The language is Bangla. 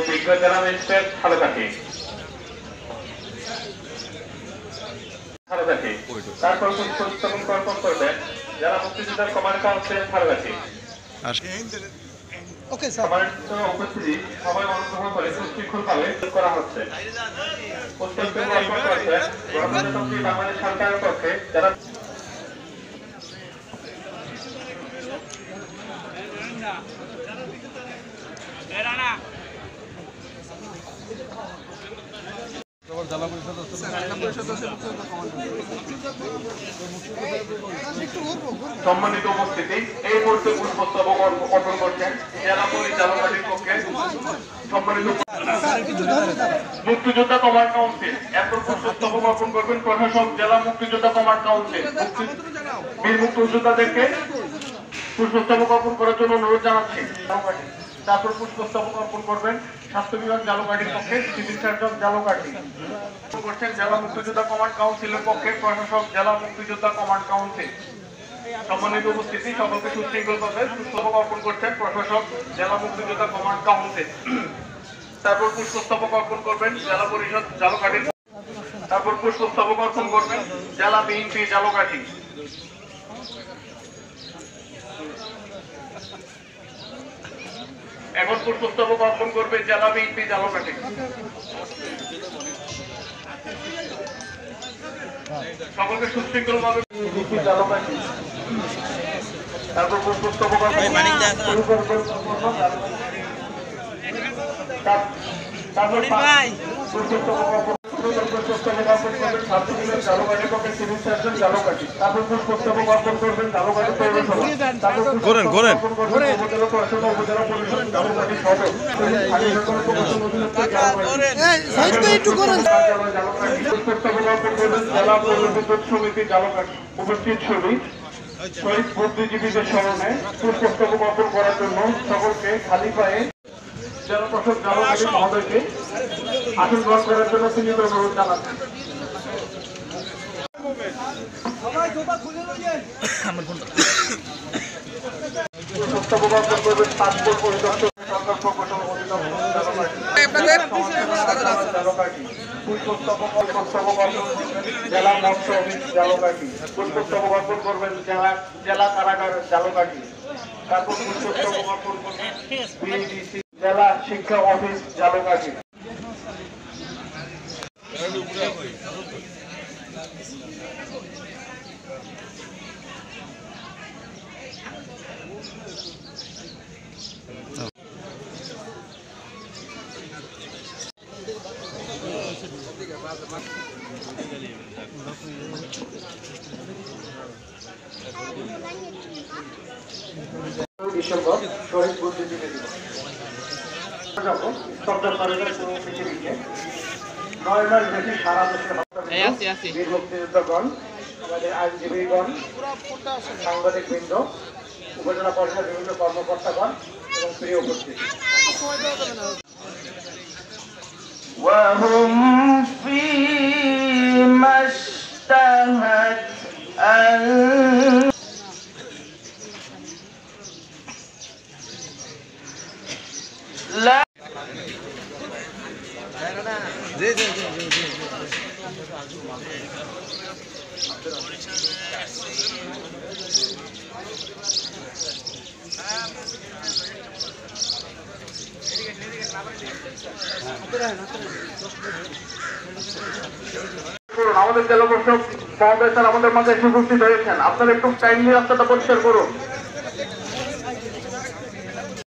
বিজ্ঞ জেলা ম্যাজিস্ট্রেট ঝালকাঠি। তারপর পুষ্পস্তবক অর্পণ করবেন জেলা মুক্তিযোদ্ধা কমান্ড কাউন্সিল ঝালকাঠি। সম্মানিত উপস্থিতি, সবাই অনুগ্রহ করে সুশৃঙ্খলভাবে করা হচ্ছে। পুষ্পস্তবক অর্পণ করছেন গণপ্রজাতন্ত্রী বাংলাদেশ সরকারের পক্ষে যারা সম্মানিত উপস্থিতি, এই মুহূর্তে পুষ্পস্তবক অর্পণ করছেন জেলা পরিচালকের পক্ষে সম্মানিত মুক্তিযোদ্ধা কমান্ড কাউন্সিল। এরপর পুষ্পস্তবক অর্পণ করবেন প্রশাসক জেলা মুক্তিযোদ্ধা কমান্ড কাউন্সিল। বীর মুক্তিযোদ্ধাদেরকে পুষ্পস্তবক অর্পণ করার জন্য অনুরোধ জানাচ্ছি। তারপর পুষ্পস্তবক অর্পণ করবেন স্বাস্থ্য বিভাগ ঝালকাঠির পক্ষে সিভিল সার্জন ঝালকাঠি। করছেন জেলা মুক্তিযোদ্ধা কমান্ড কাউন্সিলের পক্ষে প্রশাসক জেলা মুক্তিযোদ্ধা কমান্ড কাউন্সিল। সম্মানিত উপস্থিতি, সকলকে সুশৃঙ্খলভাবে পুষ্পস্তবক অর্পণ করছেন প্রশাসক জেলা মুক্তিযোদ্ধা কমান্ড কাউন্সিল। তারপর পুষ্পস্তবক অর্পণ করবেন জেলা পরিষদ ঝালকাঠি। তারপর পুষ্পস্তবক অর্পণ করবেন জেলা বিএনপি ঝালকাঠি। এখন পুষ্পস্তবক অর্পণ করবে জেলা বিএনপি ঝালকাঠি। সকলকে সুশৃঙ্খলভাবে ঝালকাঠি। তারপর পুষ্পস্তবক সমিতি ঝালকাঠি। উপস্থিত ছবি শহীদ বুদ্ধিজীবীদের স্মরণে পুষ্পস্তবক অর্পণ করার জন্য সকলকে খালি পায়ে জেলা প্রশাসক ঝালকাঠি মহোদয়কে আসন গ্রহণ করার জন্য তিনি অনুরোধ জানাচ্ছেন। পুষ্পস্তবক অর্পণ করবেন পাসপোর্ট পরিদর্শক সরকার প্রকৌশল ঝালকাঠি। পুষ্পস্তবক অর্পণ জেলা মৎস্য অফিস ঝালকাঠি। পুষ্পস্তবক অর্পণ করবেন জেলা কারাগার ঝালকাঠি। তারপর পুষ্পস্তবক অর্পণ করবেন বিডিসি জেলা শিক্ষা অফিস ঝালকাঠি। ডিসেম্বর শহীদ বুদ্ধিজীবী দিবস। 9 মাস ব্যাপী সারা দেশে বীর মুক্তিযোদ্ধাগণ, আমাদের আইনজীবীগণ, সাংবাদিকবৃন্দ, উপজেলা পরিষদ বিভিন্ন কর্মকর্তাগণ এবং প্রিয় উপস্থিতি। وهم فيما اشتهت لا আমাদের জেলা প্রশাসক মহোদয় স্যার আমাদের মাঝে এসে উপস্থিত হয়েছেন। আপনারা একটু টাইমলি রাস্তাটা পরিষ্কার করুন।